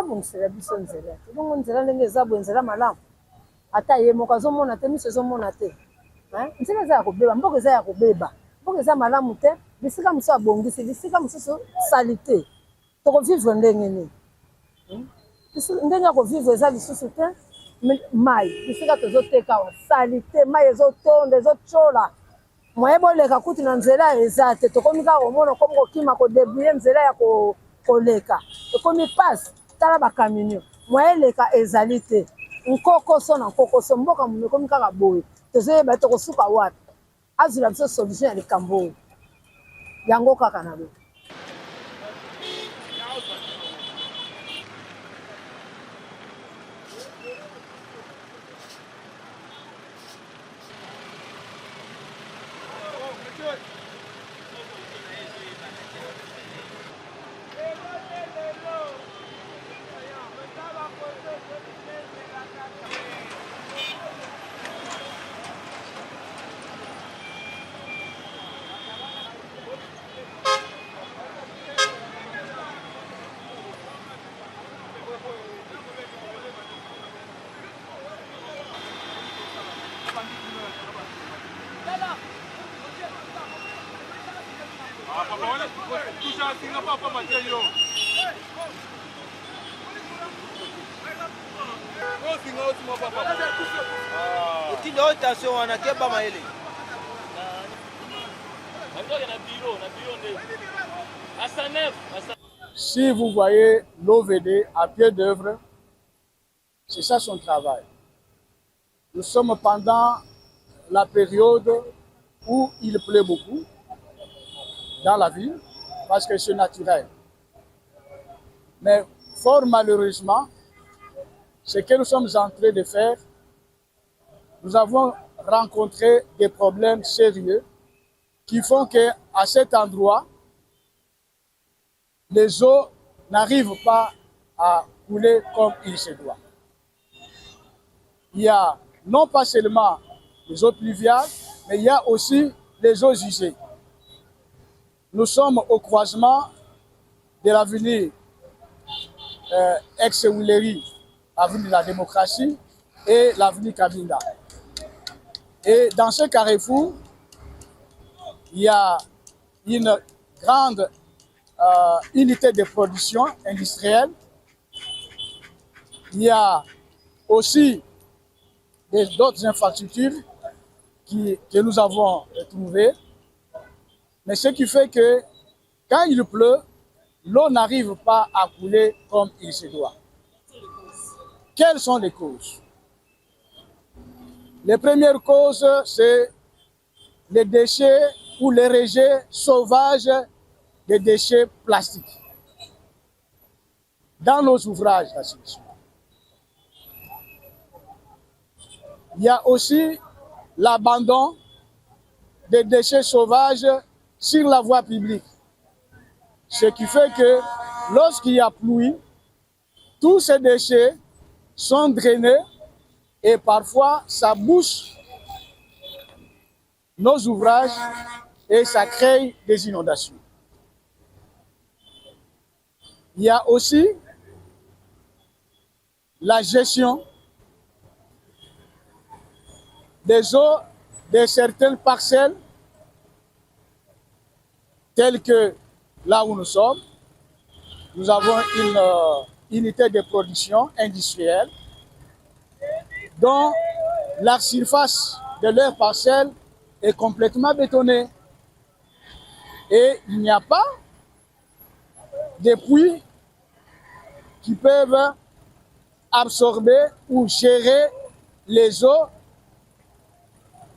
amongisela biso nzela te bongo nzela ndenge eza boye nzela malamu ata ye moko azomona te miso ezomona te nzela eza ya kobeba mboka eza ya kobeba mboka eza malamu te bisika mosusu abongisi bisika mosusu sali te tokovivre ndenge nini ndenge ya kovivre eza lisusu te mai bisika tozoteka awa sali te mai ezotonda ezotyola moye boleka kuti na nzela eza te tokomi kaka komona komi kokima kodebuye nzela ya koleka ekomi pasi tala bakaminio moye eleka ezali te nkokoso na nkokoso mboka mono ekomi kaka boye tozoyeba tokosuka wapi azwila biso solution ya likambo oyo yango kaka na bo. Si vous voyez l'OVD à pied d'œuvre, c'est ça son travail. Nous sommes pendant la période où il pleut beaucoup dans la ville, parce que c'est naturel. Mais fort malheureusement, ce que nous sommes en train de faire, nous avons rencontré des problèmes sérieux qui font qu'à cet endroit, les eaux n'arrivent pas à couler comme il se doit. Il y a non pas seulement les eaux pluviales, mais il y a aussi les eaux usées. Nous sommes au croisement de l'avenue Ex-Willery, avenue de la démocratie, et l'avenue Kabinda. Et dans ce carrefour, il y a une grande unité de production industrielle. Il y a aussi d'autres infrastructures que nous avons trouvées. Mais ce qui fait que quand il pleut, l'eau n'arrive pas à couler comme il se doit. Quelles sont les causes? Les premières causes, c'est les déchets ou les rejets sauvages des déchets plastiques dans nos ouvrages d'assainissement. Il y a aussi l'abandon des déchets sauvages sur la voie publique. Ce qui fait que lorsqu'il y a pluie, tous ces déchets sont drainés et parfois ça bouche nos ouvrages et ça crée des inondations. Il y a aussi la gestion des eaux de certaines parcelles telles que là où nous sommes. Nous avons une unité de production industrielle dont la surface de leur parcelle est complètement bétonnée. Et il n'y a pas de puits qui peuvent absorber ou gérer les eaux,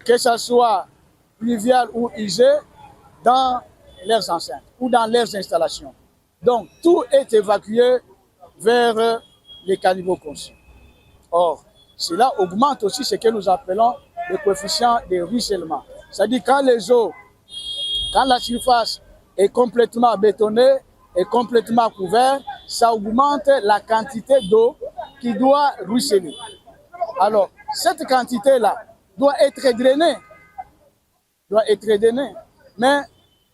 que ce soit pluviales ou usées, dans leurs enceintes ou dans leurs installations. Donc, tout est évacué vers les caniveaux conçus. Or, cela augmente aussi ce que nous appelons le coefficient de ruissellement. C'est-à-dire quand les eaux, quand la surface est complètement bétonnée et complètement couverte, ça augmente la quantité d'eau qui doit ruisseler. Alors, cette quantité-là doit être drainée. Mais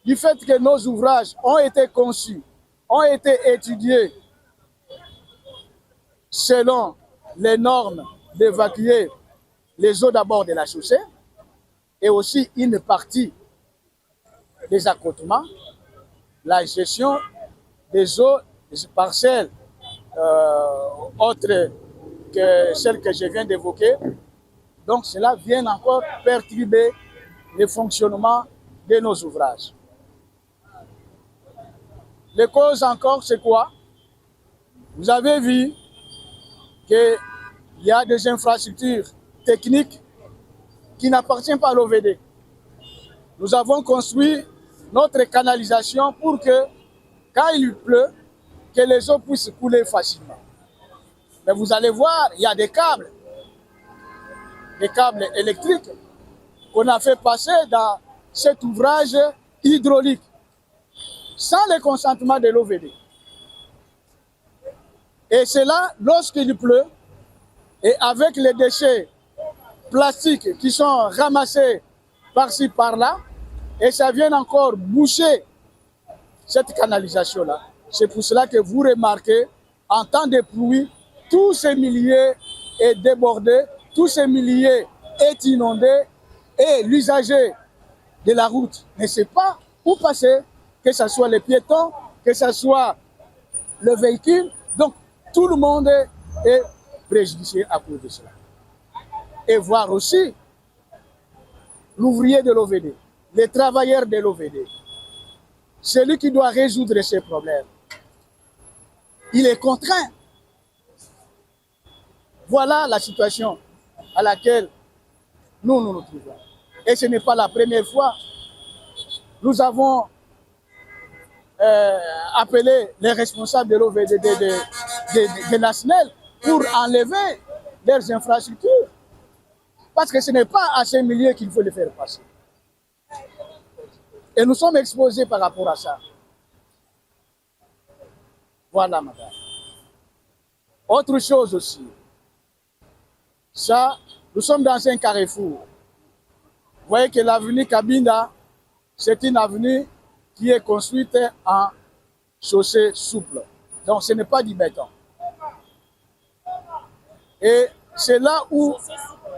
du fait que nos ouvrages ont été conçus, ont été étudiés selon les normes d'évacuer les eaux d'abord de la chaussée et aussi une partie des accotements, la gestion des eaux, des parcelles autres que celles que je viens d'évoquer. Donc cela vient encore perturber le fonctionnement de nos ouvrages. Les causes encore, c'est quoi? Vous avez vu qu'il y a des infrastructures techniques qui n'appartiennent pas à l'OVD. Nous avons construit notre canalisation pour que, quand il pleut, que les eaux puissent couler facilement. Mais vous allez voir, il y a des câbles électriques qu'on a fait passer dans cet ouvrage hydraulique, sans le consentement de l'OVD. Et c'est là, lorsqu'il pleut, et avec les déchets plastiques qui sont ramassés par-ci, par-là, et ça vient encore boucher cette canalisation-là. C'est pour cela que vous remarquez, en temps de pluie, tous ces milliers est débordé, tous ces milliers est inondé, et l'usager de la route ne sait pas où passer, que ce soit les piétons, que ce soit le véhicule. Donc, tout le monde est préjudicié à cause de cela. Et voir aussi l'ouvrier de l'OVD, les travailleurs de l'OVD, celui qui doit résoudre ces problèmes. Il est contraint. Voilà la situation à laquelle nous nous trouvons. Et ce n'est pas la première fois. Nous avons appelé les responsables de l'OVD de National pour enlever leurs infrastructures. Parce que ce n'est pas à ces milliers qu'il faut les faire passer. Et nous sommes exposés par rapport à ça. Voilà, madame. Autre chose aussi. Ça, nous sommes dans un carrefour. Vous voyez que l'avenue Kabinda, c'est une avenue qui est construite en chaussée souple. Donc ce n'est pas du béton. Et c'est là où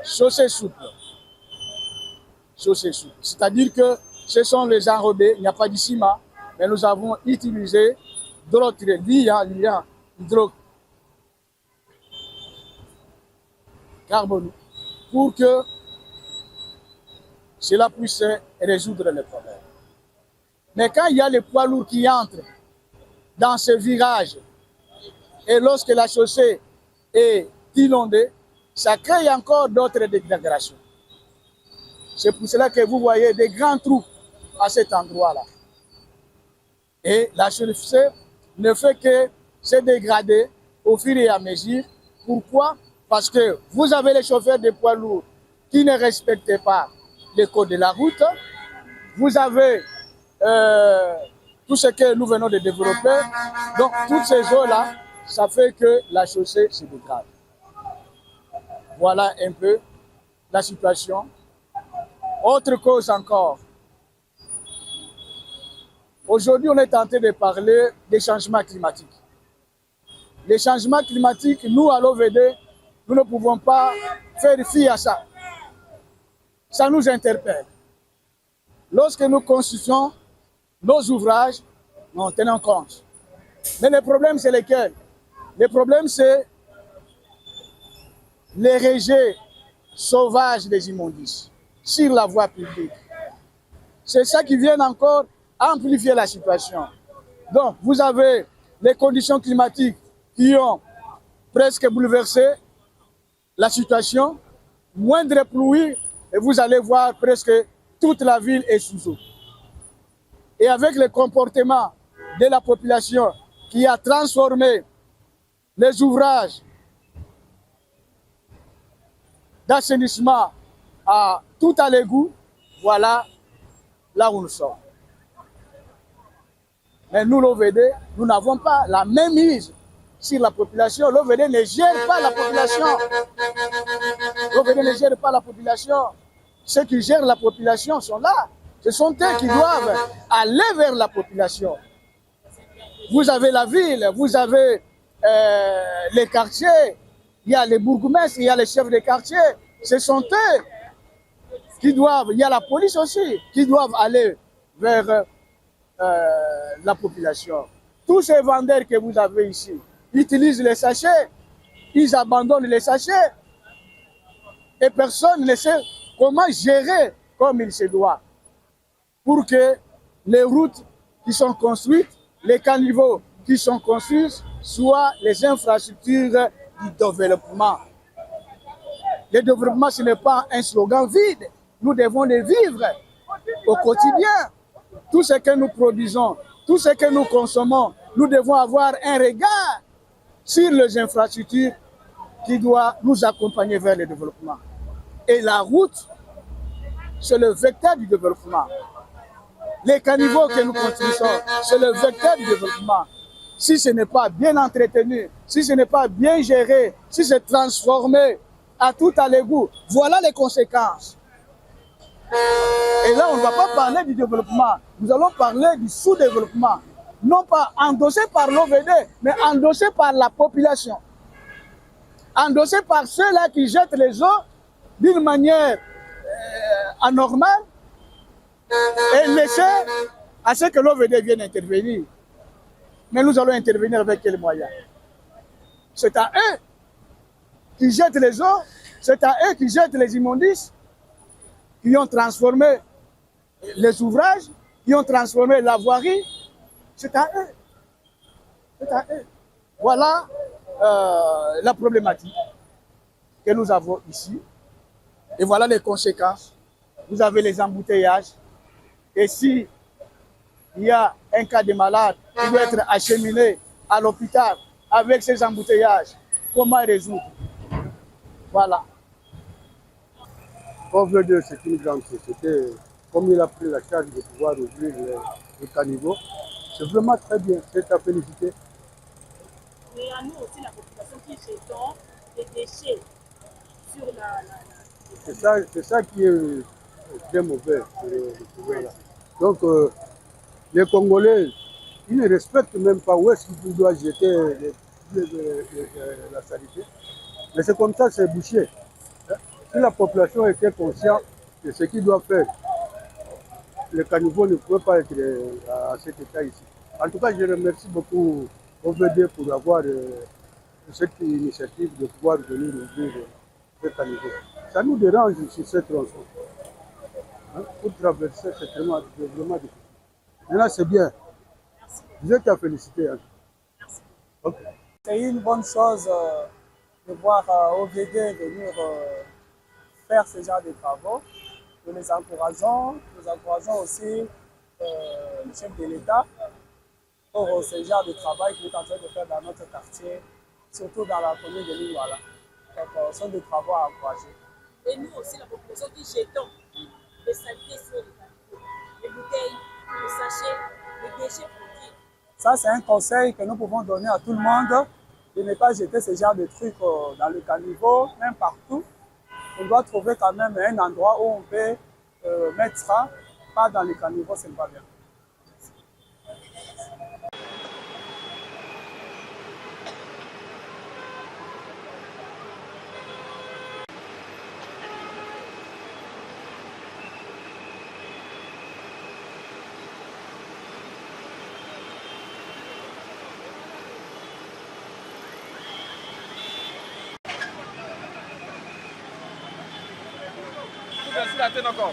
chaussée souple. Chaussée souple. C'est-à-dire que ce sont les enrobés, il n'y a pas de ciment, mais nous avons utilisé d'autres liants hydrocarboniques pour que cela puisse résoudre les problèmes. Mais quand il y a les poids lourds qui entrent dans ce virage et lorsque la chaussée est inondée, ça crée encore d'autres dégradations. C'est pour cela que vous voyez des grands trous à cet endroit-là. Et la chaussée ne fait que se dégrader au fur et à mesure. Pourquoi? Parce que vous avez les chauffeurs de poids lourds qui ne respectent pas les codes de la route. Vous avez tout ce que nous venons de développer. Donc, toutes ces eaux-là, ça fait que la chaussée se dégrade. Voilà un peu la situation. Autre cause encore. Aujourd'hui, on est en train de parler des changements climatiques. Les changements climatiques, nous, à l'OVD, nous ne pouvons pas faire fi à ça. Ça nous interpelle. Lorsque nous constituons nos ouvrages, nous en tenons compte. Mais le problème, c'est lequel? Le problème, c'est les rejets sauvages des immondices sur la voie publique. C'est ça qui vient encore amplifier la situation. Donc, vous avez les conditions climatiques qui ont presque bouleversé la situation. Moindre pluie, et vous allez voir presque toute la ville est sous eau. Et avec le comportement de la population qui a transformé les ouvrages d'assainissement à tout à l'égout, voilà là où nous sommes. Mais nous, l'OVD, nous n'avons pas la même mise sur la population. L'OVD ne gère pas la population. L'OVD ne gère pas la population. Ceux qui gèrent la population sont là. Ce sont eux qui doivent aller vers la population. Vous avez la ville, vous avez les quartiers, il y a les bourgmestres, il y a les chefs de quartier. Ce sont eux qui doivent, il y a la police aussi, qui doivent aller vers la population. Tous ces vendeurs que vous avez ici utilisent les sachets, ils abandonnent les sachets et personne ne sait comment gérer comme il se doit pour que les routes qui sont construites, les caniveaux qui sont construits soient les infrastructures du développement. Le développement, ce n'est pas un slogan vide. Nous devons le vivre au quotidien. Tout ce que nous produisons, tout ce que nous consommons, nous devons avoir un regard sur les infrastructures qui doivent nous accompagner vers le développement. Et la route, c'est le vecteur du développement. Les caniveaux que nous construisons, c'est le vecteur du développement. Si ce n'est pas bien entretenu, si ce n'est pas bien géré, si c'est transformé à tout à l'égout, voilà les conséquences. Et là, on ne va pas parler du développement, nous allons parler du sous-développement. Non pas endossé par l'OVD, mais endossé par la population. Endossé par ceux-là qui jettent les eaux d'une manière anormale et laisser à ce que l'OVD vienne intervenir. Mais nous allons intervenir avec quels moyens? C'est à eux qui jettent les eaux, c'est à eux qui jettent les immondices, qui ont transformé les ouvrages, qui ont transformé la voirie. C'est à eux. C'est à eux. Voilà la problématique que nous avons ici. Et voilà les conséquences. Vous avez les embouteillages. Et si il y a un cas de malade qui doit être acheminé à l'hôpital avec ces embouteillages, comment résoudre? Voilà. OVD, c'est une grande société. Comme il a pris la charge de pouvoir ouvrir le caniveau, c'est vraiment très bien. C'est à féliciter. Mais à nous aussi, la population qui jetons des déchets sur C'est ça qui est très mauvais. Donc, les Congolais, ils ne respectent même pas où est-ce qu'ils doivent jeter la saleté. Mais c'est comme ça, c'est bouché. Si la population était consciente de ce qu'ils doivent faire, le caniveau ne pouvait pas être à cet état ici. En tout cas, je remercie beaucoup OVD pour avoir cette initiative de pouvoir venir ouvrir ce caniveau. Ça nous dérange sur cette tronçon. Pour traverser, c'est vraiment difficile. Maintenant, c'est bien. Vous êtes à féliciter. Hein. Okay. C'est une bonne chose de voir OVD venir faire ce genre de travaux. Nous les encourageons. Nous encourageons aussi le chef de l'État pour ce genre de travail qu'il est en train de faire dans notre quartier, surtout dans la commune de Lingwala. Donc, ce sont des travaux à encourager. Et nous aussi, la population qui jetons les saletés sur les bouteilles, les sachets, les déchets produits. Ça, c'est un conseil que nous pouvons donner à tout le monde, de ne pas jeter ce genre de trucs dans le caniveau, même partout. On doit trouver quand même un endroit où on peut mettre ça, pas dans le caniveau, c'est pas bien. Encore.